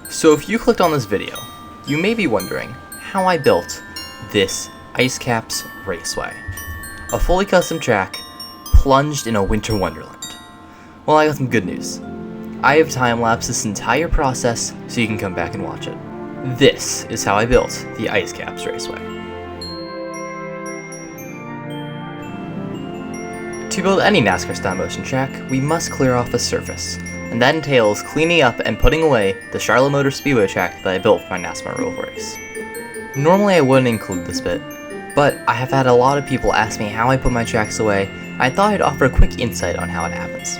So if you clicked on this video, you may be wondering how I built this Ice Caps Raceway, a fully custom track plunged in a winter wonderland. Well, I got some good news. I have time-lapsed this entire process so you can come back and watch it. This is how I built the Ice Caps Raceway. To build any Nascar Stop-Motion track, we must clear off a surface, and that entails cleaning up and putting away the Charlotte Motor Speedway track that I built for my NASCAR Roval race. Normally I wouldn't include this bit, but I have had a lot of people ask me how I put my tracks away, and I thought I'd offer a quick insight on how it happens.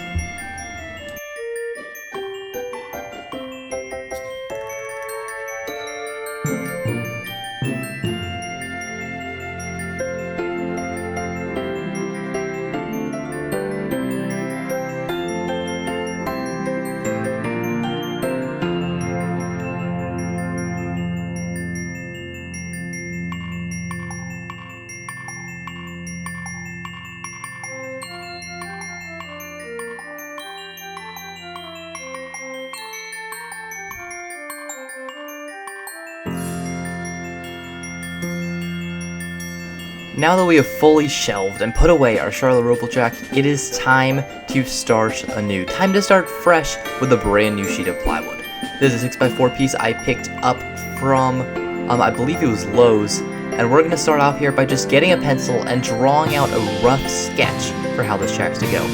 Now that we have fully shelved and put away our Charlotte Roval track, it is time to start anew. Time to start fresh with a brand new sheet of plywood. This is a 6x4 piece I picked up from, I believe it was Lowe's, and we're going to start off here by just getting a pencil and drawing out a rough sketch for how this track's to go.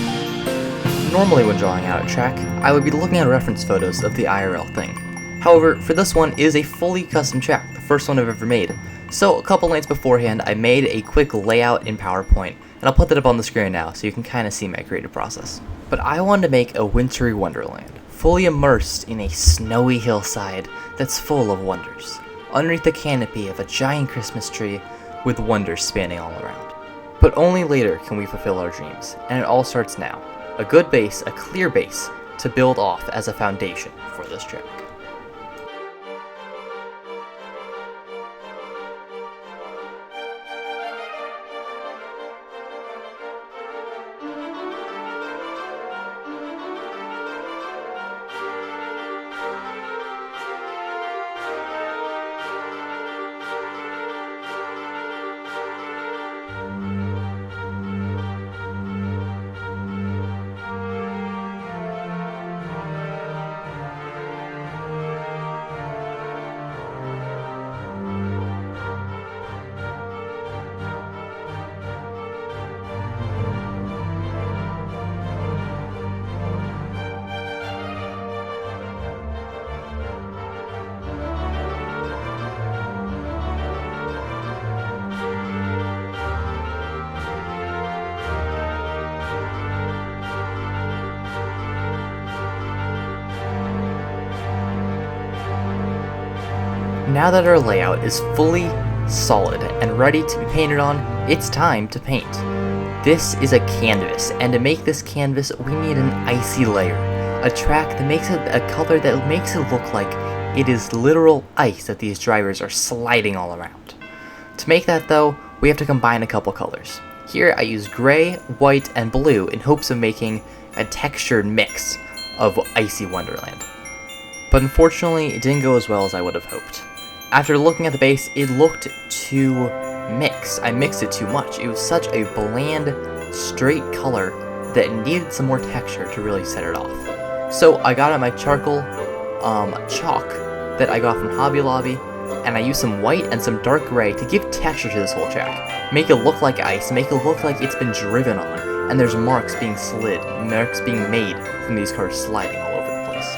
Normally when drawing out a track, I would be looking at reference photos of the IRL thing. However, for this one, it is a fully custom track, the first one I've ever made. So a couple nights beforehand, I made a quick layout in PowerPoint, and I'll put that up on the screen now so you can kind of see my creative process. But I wanted to make a wintry wonderland, fully immersed in a snowy hillside that's full of wonders, underneath the canopy of a giant Christmas tree with wonders spanning all around. But only later can we fulfill our dreams, and it all starts now. A good base, a clear base, to build off as a foundation for this track. Now that our layout is fully solid and ready to be painted on, it's time to paint. This is a canvas, and to make this canvas, we need an icy layer. A track that makes it a color that makes it look like it is literal ice that these drivers are sliding all around. To make that though, we have to combine a couple colors. Here I use gray, white, and blue in hopes of making a textured mix of icy wonderland. But unfortunately, it didn't go as well as I would have hoped. After looking at the base, it looked too mixed. I mixed it too much. It was such a bland, straight color that it needed some more texture to really set it off. So I got out my charcoal chalk that I got from Hobby Lobby, and I used some white and some dark gray to give texture to this whole track. Make it look like ice, make it look like it's been driven on, and there's marks being slid, marks being made from these cars sliding all over the place.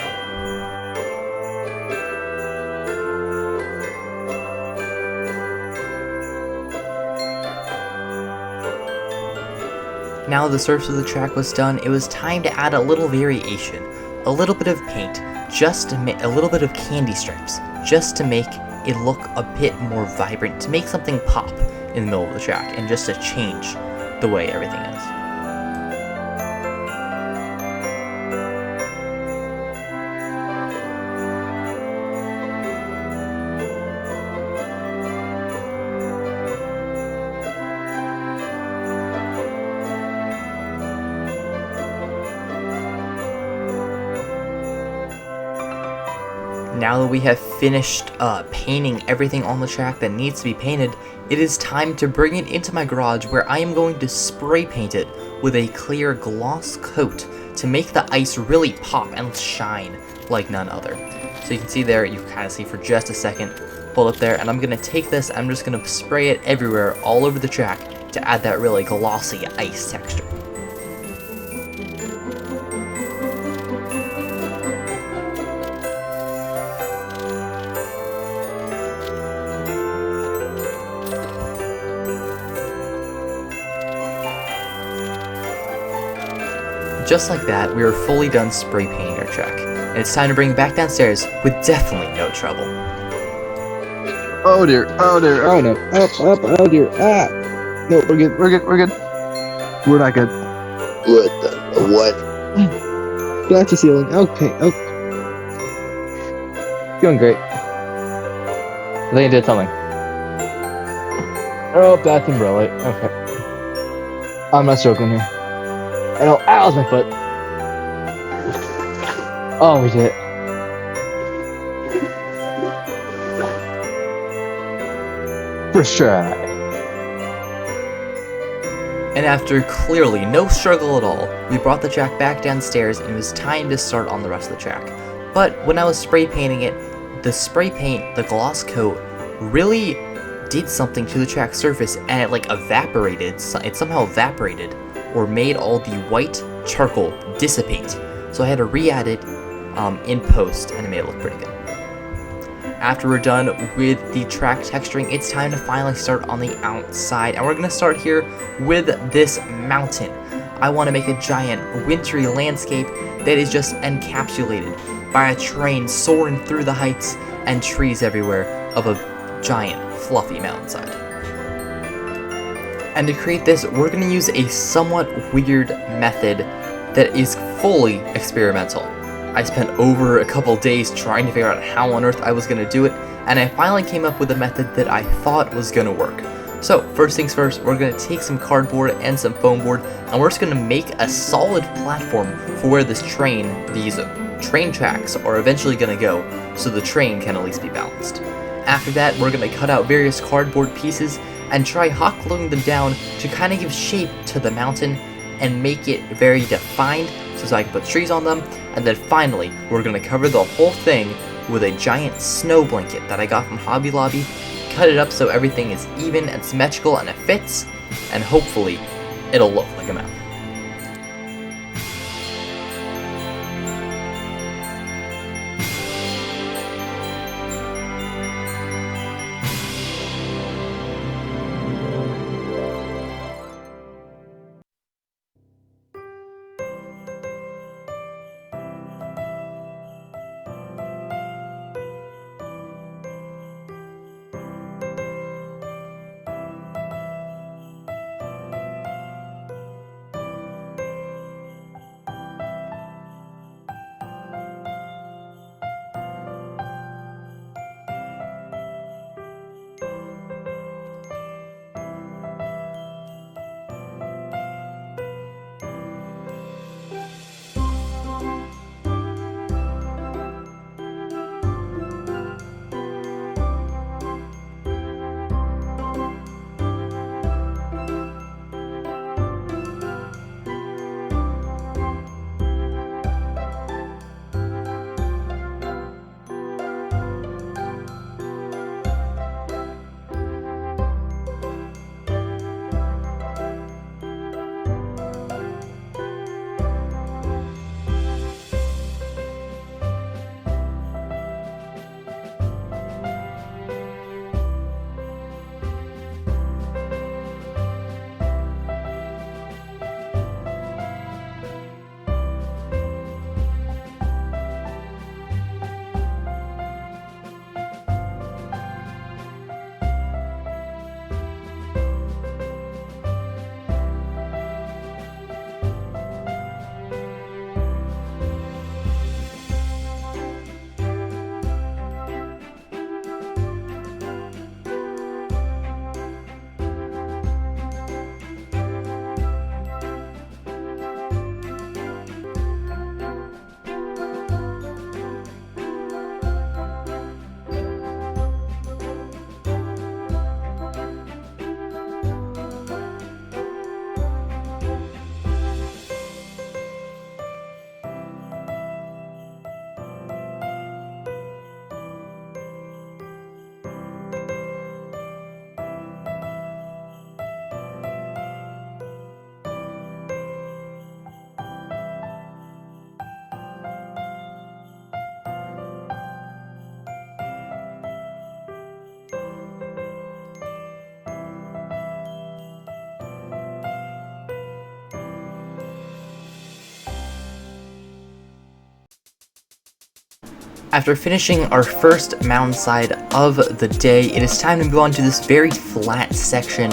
Now the surface of the track was done, it was time to add a little variation, a little bit of paint, just to make a little bit of candy stripes, just to make it look a bit more vibrant, to make something pop in the middle of the track, and just to change the way everything is. Now that we have finished painting everything on the track that needs to be painted, it is time to bring it into my garage where I am going to spray paint it with a clear gloss coat to make the ice really pop and shine like none other. So you can see there, you can kind of see for just a second, pull up there, and I'm going to take this, I'm just going to spray it everywhere, all over the track, to add that really glossy ice texture. Just like that, we are fully done spray painting our track, and it's time to bring it back downstairs with definitely no trouble. Oh dear, oh dear, oh no, oh dear, ah! No, we're good. We're not good. What? That's the ceiling. Okay, oh. Doing great. I think I did something. Oh, that's umbrella. Okay. I'm not struggling here. I know, ow, my foot. Oh, we did it. First try. And after clearly no struggle at all, we brought the track back downstairs and it was time to start on the rest of the track. But when I was spray painting it, the spray paint, the gloss coat, really did something to the track surface and it like evaporated, it somehow evaporated or made all the white charcoal dissipate. So I had to re-add it in post and it made it look pretty good. After we're done with the track texturing, it's time to finally start on the outside, and we're going to start here with this mountain. I want to make a giant wintry landscape that is just encapsulated by a train soaring through the heights and trees everywhere of a giant fluffy mountainside. And to create this, we're going to use a somewhat weird method that is fully experimental. I spent over a couple days trying to figure out how on earth I was going to do it, and I finally came up with a method that I thought was going to work. So, first things first, we're going to take some cardboard and some foam board, and we're just going to make a solid platform for where these train tracks are eventually going to go, so the train can at least be balanced. After that, we're going to cut out various cardboard pieces and try hot gluing them down to kind of give shape to the mountain and make it very defined so I can put trees on them. And then finally, we're going to cover the whole thing with a giant snow blanket that I got from Hobby Lobby, cut it up so everything is even and symmetrical and it fits, and hopefully it'll look like a mountain. After finishing our first mountainside of the day, it is time to move on to this very flat section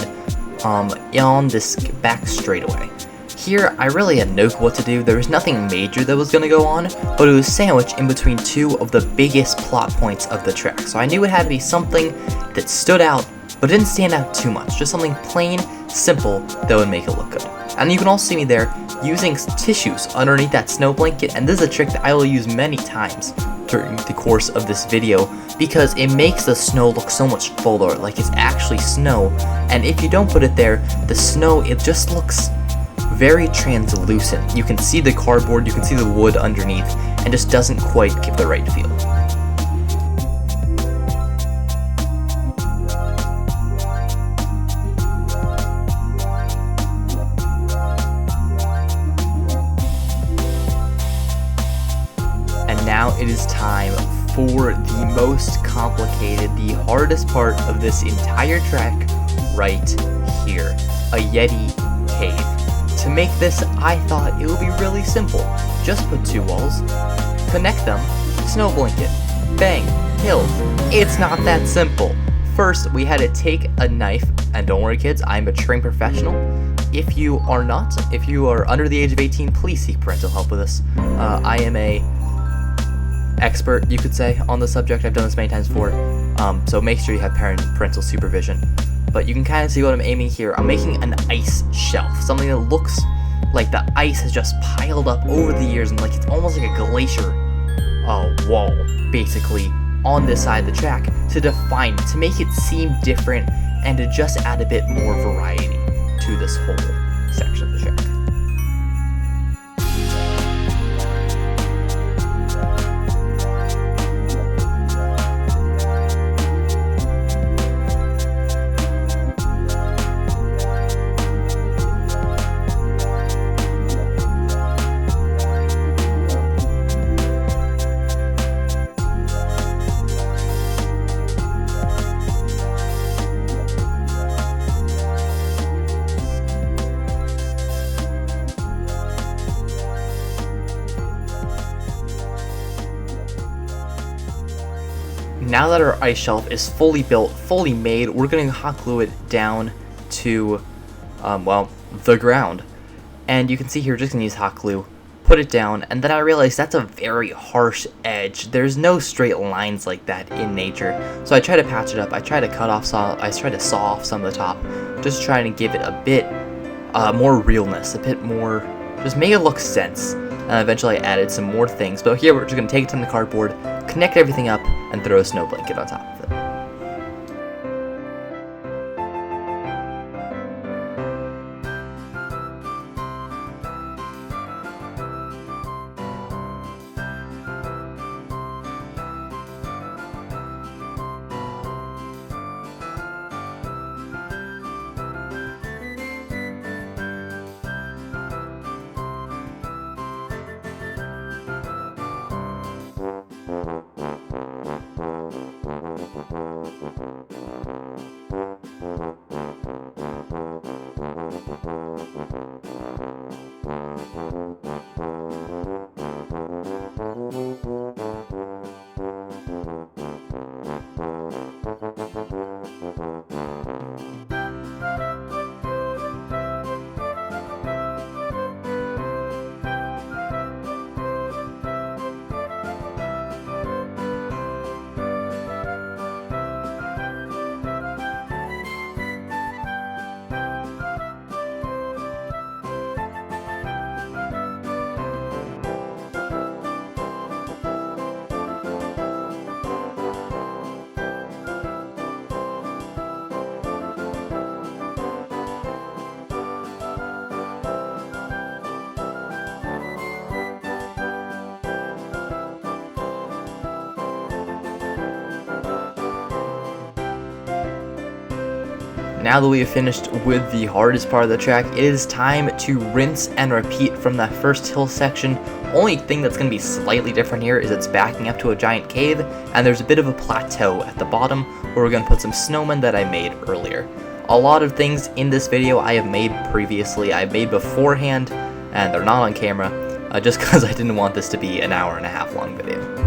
on this back straightaway. Here, I really had no clue what to do. There was nothing major that was going to go on, but it was sandwiched in between two of the biggest plot points of the track. So I knew it had to be something that stood out, but didn't stand out too much. Just something plain, simple, that would make it look good. And you can also see me there using tissues underneath that snow blanket, and this is a trick that I will use many times during the course of this video, because it makes the snow look so much fuller, like it's actually snow. And if you don't put it there, the snow, it just looks very translucent. You can see the cardboard, you can see the wood underneath, and just doesn't quite give the right feel. And now it is time for the most complicated, the hardest part of this entire track right here, a Yeti cave. To make this, I thought it would be really simple. Just put two walls, connect them, snow blanket, bang, hill. It's not that simple. First, we had to take a knife, and don't worry kids, I'm a trained professional. If you are not, if you are under the age of 18, please seek parental help with this. I am a expert, you could say, on the subject. I've done this many times before, so make sure you have parental supervision. But you can kind of see what I'm aiming here. I'm making an ice shelf, something that looks like the ice has just piled up over the years, and like it's almost like a glacier wall, basically, on this side of the track to define it, to make it seem different, and to just add a bit more variety to this whole section of the track. Now that our ice shelf is fully built, fully made, we're going to hot glue it down to, well, the ground. And you can see here, we're just going to use hot glue, put it down, and then I realized that's a very harsh edge. There's no straight lines like that in nature. So I try to patch it up, I try to saw off some of the top, just trying to give it a bit more realness, a bit more, just make it look sense. And eventually I added some more things, but here we're just going to take it to the cardboard, connect everything up, and throw a snow blanket on top of it. Now that we have finished with the hardest part of the track, it is time to rinse and repeat from that first hill section. Only thing that's going to be slightly different here is it's backing up to a giant cave, and there's a bit of a plateau at the bottom where we're going to put some snowmen that I made earlier. A lot of things in this video I have made previously, I made beforehand, and they're not on camera, just because I didn't want this to be an hour and a half long video.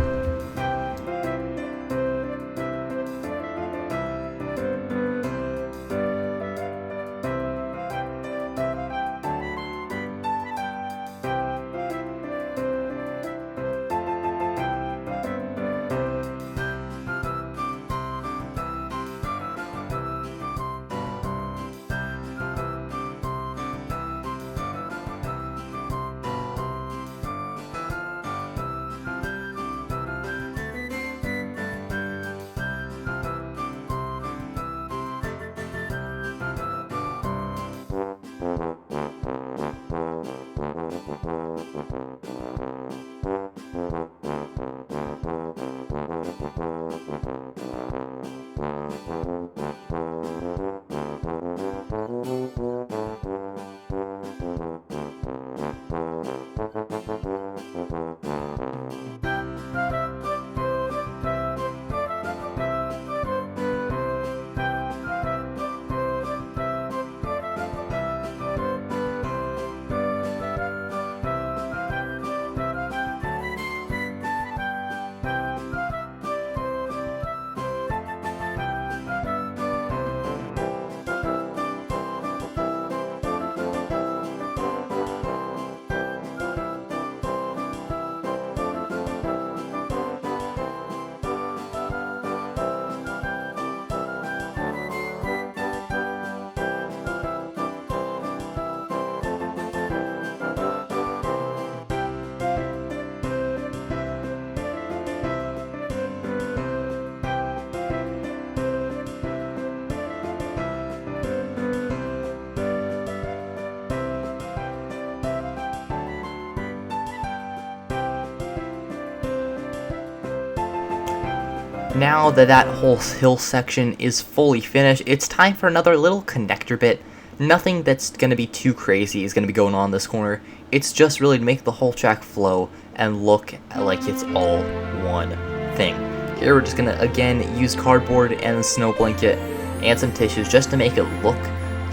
Now that that whole hill section is fully finished, it's time for another little connector bit. Nothing that's going to be too crazy is going to be going on this corner. It's just really to make the whole track flow and look like it's all one thing. Here we're just going to again use cardboard and a snow blanket and some tissues just to make it look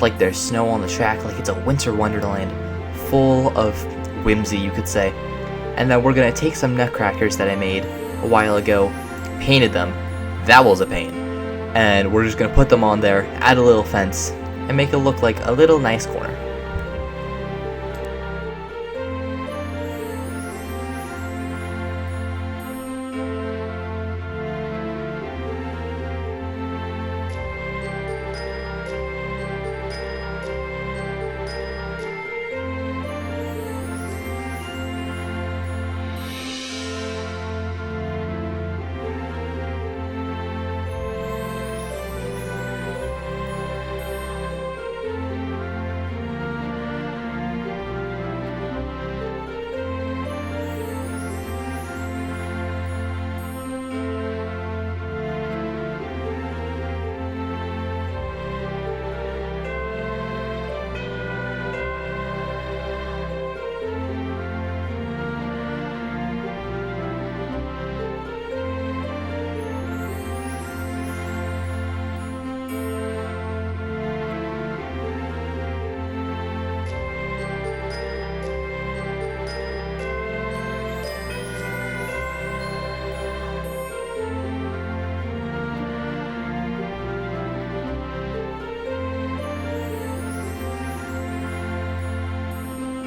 like there's snow on the track, like it's a winter wonderland full of whimsy, you could say. And then we're going to take some nutcrackers that I made a while ago, painted them. That was a pain. And we're just going to put them on there, add a little fence, and make it look like a little nice corner.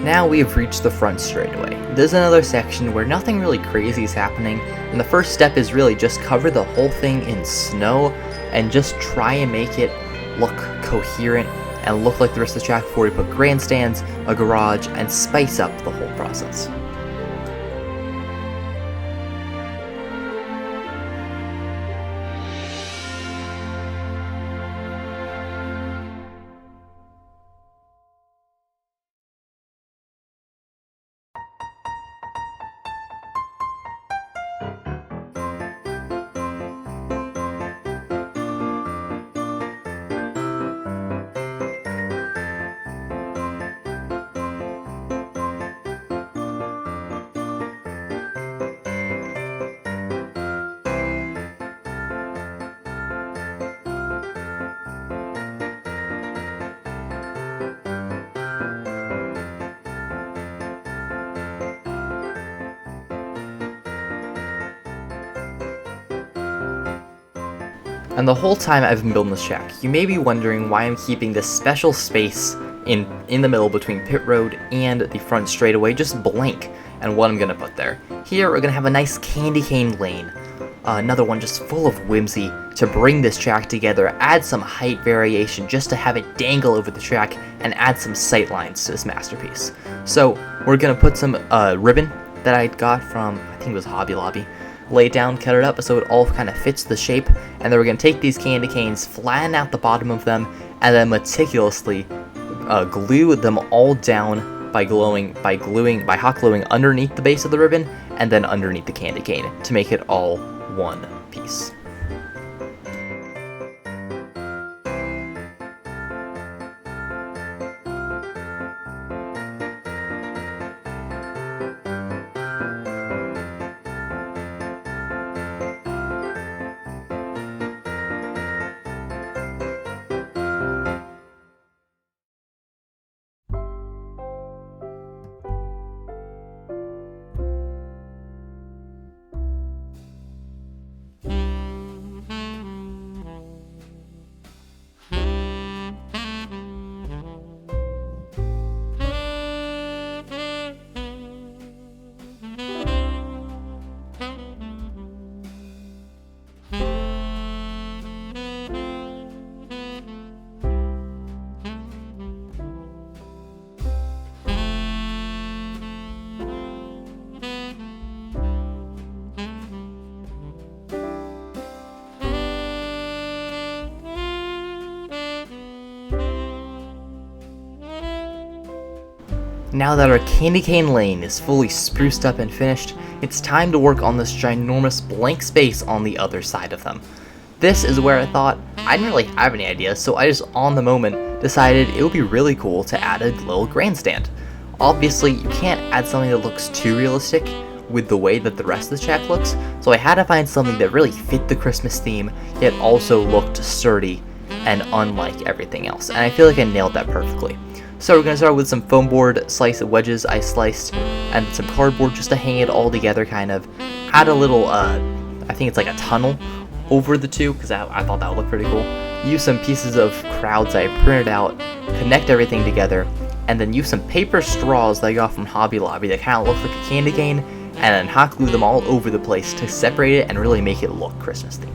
Now we have reached the front straightaway. There's another section where nothing really crazy is happening, and the first step is really just cover the whole thing in snow and just try and make it look coherent and look like the rest of the track before we put grandstands, a garage, and spice up the whole process. And the whole time I've been building this track, you may be wondering why I'm keeping this special space in the middle between pit road and the front straightaway just blank, and what I'm going to put there. Here we're going to have a nice candy cane lane, another one just full of whimsy to bring this track together, add some height variation just to have it dangle over the track, and add some sight lines to this masterpiece. So we're going to put some ribbon that I got from, I think it was Hobby Lobby, lay it down, cut it up so it all kind of fits the shape, and then we're going to take these candy canes, flatten out the bottom of them, and then meticulously glue them all down by hot gluing underneath the base of the ribbon and then underneath the candy cane to make it all one piece. Now that our candy cane lane is fully spruced up and finished, it's time to work on this ginormous blank space on the other side of them. This is where I thought I didn't really have any ideas, so I just on the moment decided it would be really cool to add a little grandstand. Obviously, you can't add something that looks too realistic with the way that the rest of the track looks, so I had to find something that really fit the Christmas theme, yet also looked sturdy and unlike everything else, and I feel like I nailed that perfectly. So we're going to start with some foam board slice wedges I sliced, and some cardboard just to hang it all together, kind of. Add a little, I think it's like a tunnel over the two, because I thought that would look pretty cool. Use some pieces of crowds I printed out, connect everything together, and then use some paper straws that I got from Hobby Lobby that kind of look like a candy cane, and then hot glue them all over the place to separate it and really make it look Christmas themed.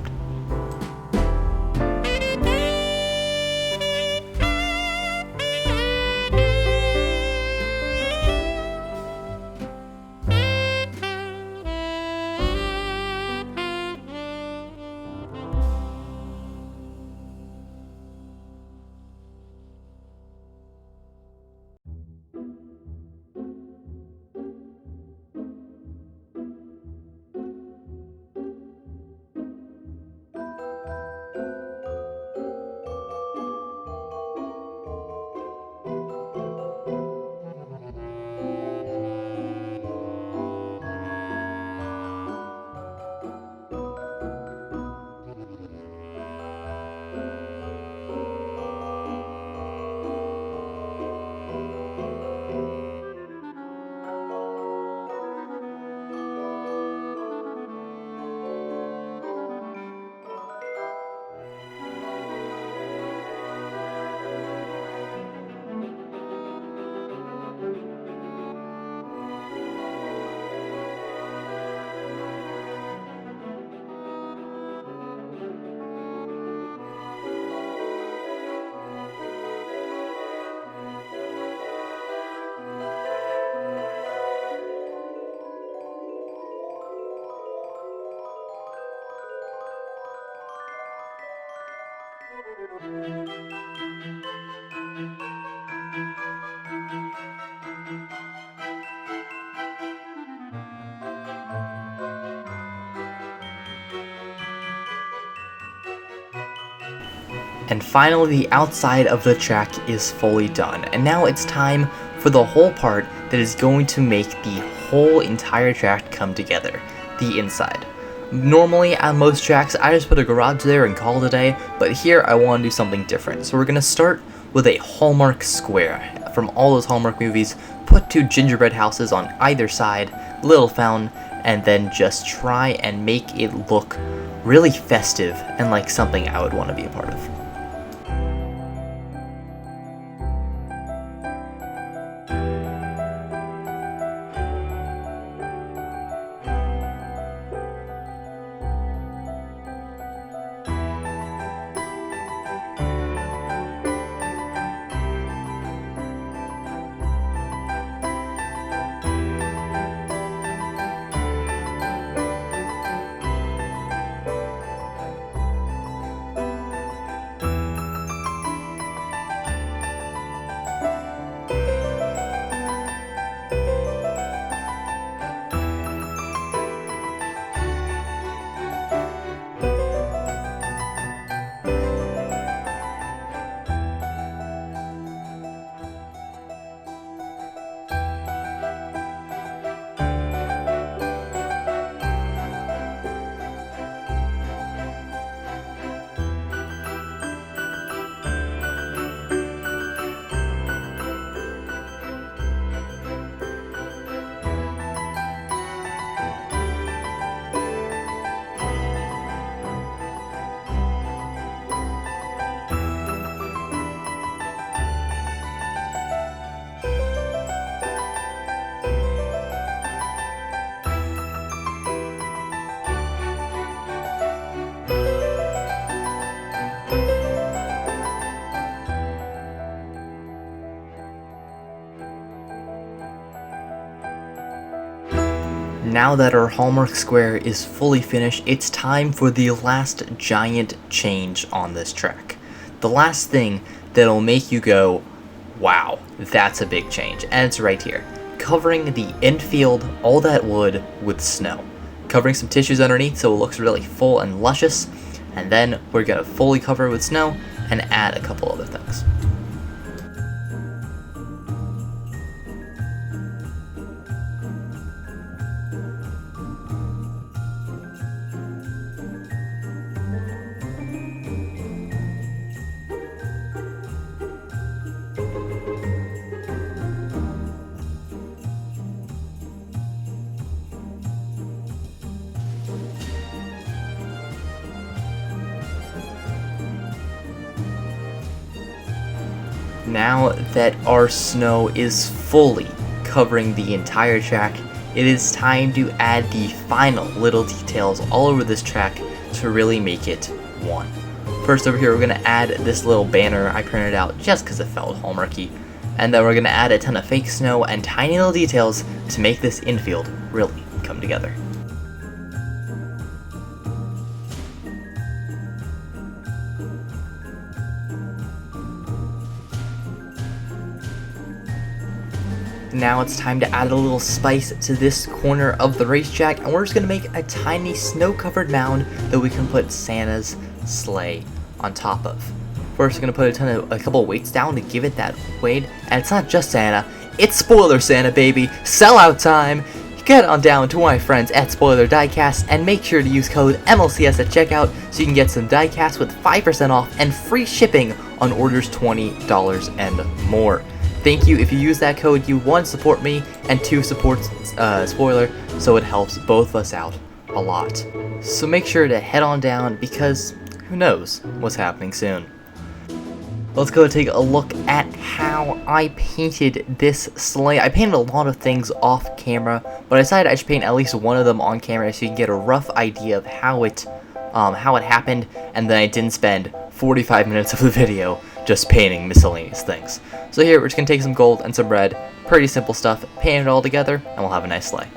And finally, the outside of the track is fully done, and now it's time for the whole part that is going to make the whole entire track come together, the inside. Normally, on most tracks, I just put a garage there and call it a day, but here I want to do something different. So we're going to start with a Hallmark square. From all those Hallmark movies, put 2 gingerbread houses on either side, little fountain, and then just try and make it look really festive and like something I would want to be a part of. Now that our Hallmark square is fully finished, it's time for the last giant change on this track. The last thing that'll make you go, wow, that's a big change, and it's right here. Covering the infield, all that wood, with snow. Covering some tissues underneath so it looks really full and luscious, and then we're going to fully cover it with snow and add a couple other things. Now that our snow is fully covering the entire track, it is time to add the final little details all over this track to really make it one. First over here we're going to add this little banner I printed out just because it felt Hallmarky, and then we're going to add a ton of fake snow and tiny little details to make this infield really come together. Now it's time to add a little spice to this corner of the racetrack, and we're just going to make a tiny snow-covered mound that we can put Santa's sleigh on top of. First, we're going to put a couple weights down to give it that weight, and it's not just Santa, it's Spoiler Santa, baby! Sellout time! Get on down to my friends at Spoiler Diecast and make sure to use code MLCS at checkout so you can get some diecast with 5% off and free shipping on orders $20 and more. Thank you. If you use that code, you 1 support me and 2 support Spoiler, so it helps both of us out a lot. So make sure to head on down because who knows what's happening soon. Let's go take a look at how I painted this sleigh. I painted a lot of things off camera, but I decided I should paint at least one of them on camera so you can get a rough idea of how it happened, and then I didn't spend 45 minutes of the video just painting miscellaneous things. So here we're just going to take some gold and some red, pretty simple stuff, paint it all together, and we'll have a nice sleigh.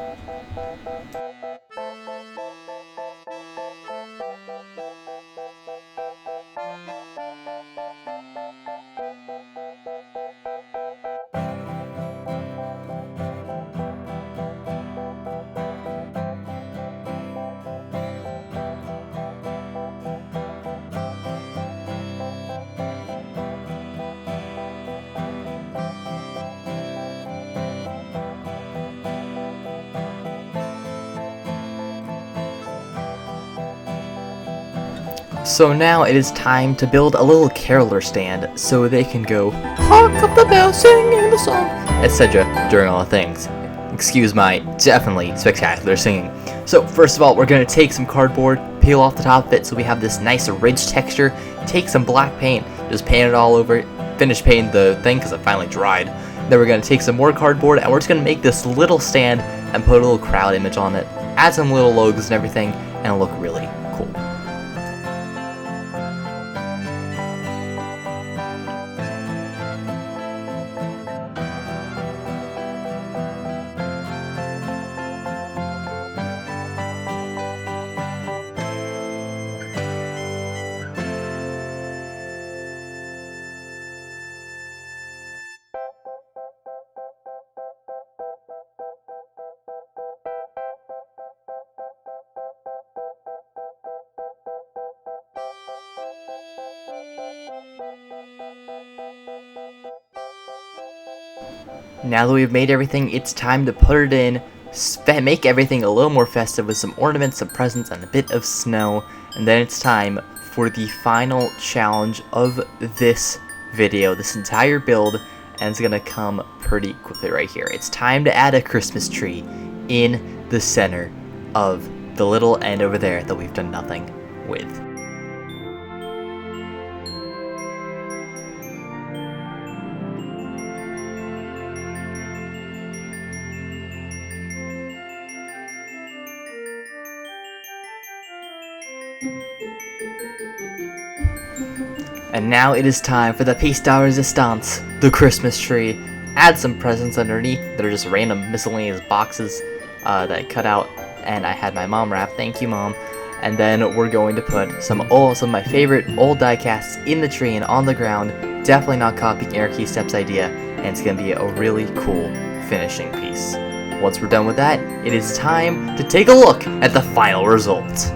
So now it is time to build a little caroler stand so they can go hark up the bell, singing the song, etc. during all the things. Excuse my definitely spectacular singing. So first of all, we're going to take some cardboard, peel off the top of it so we have this nice ridge texture, take some black paint, just paint it all over it, finish painting the thing because it finally dried. Then we're going to take some more cardboard and we're just going to make this little stand and put a little crowd image on it, add some little logos and everything, and it'll look really cool. Now that we've made everything, it's time to put it in, make everything a little more festive with some ornaments, some presents, and a bit of snow. And then it's time for the final challenge of this video, this entire build, and it's gonna come pretty quickly right here. It's time to add a Christmas tree in the center of the little end over there that we've done nothing with. And now it is time for the piece de resistance, the Christmas tree. Add some presents underneath that are just random miscellaneous boxes that I cut out, and I had my mom wrap. Thank you, Mom. And then we're going to put some of my favorite old die casts in the tree and on the ground. Definitely not copying Eric Stepp's idea. and it's going to be a really cool finishing piece. Once we're done with that, it is time to take a look at the final result.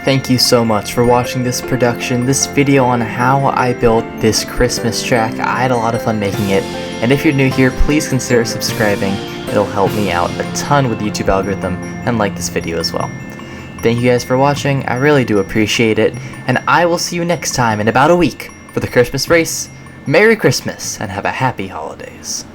Thank you so much for watching this production, this video on how I built this Christmas track. I had a lot of fun making it, and if you're new here, please consider subscribing. It'll help me out a ton with the YouTube algorithm, and like this video as well. Thank you guys for watching, I really do appreciate it, and I will see you next time in about a week for the Christmas race. Merry Christmas, and have a happy holidays.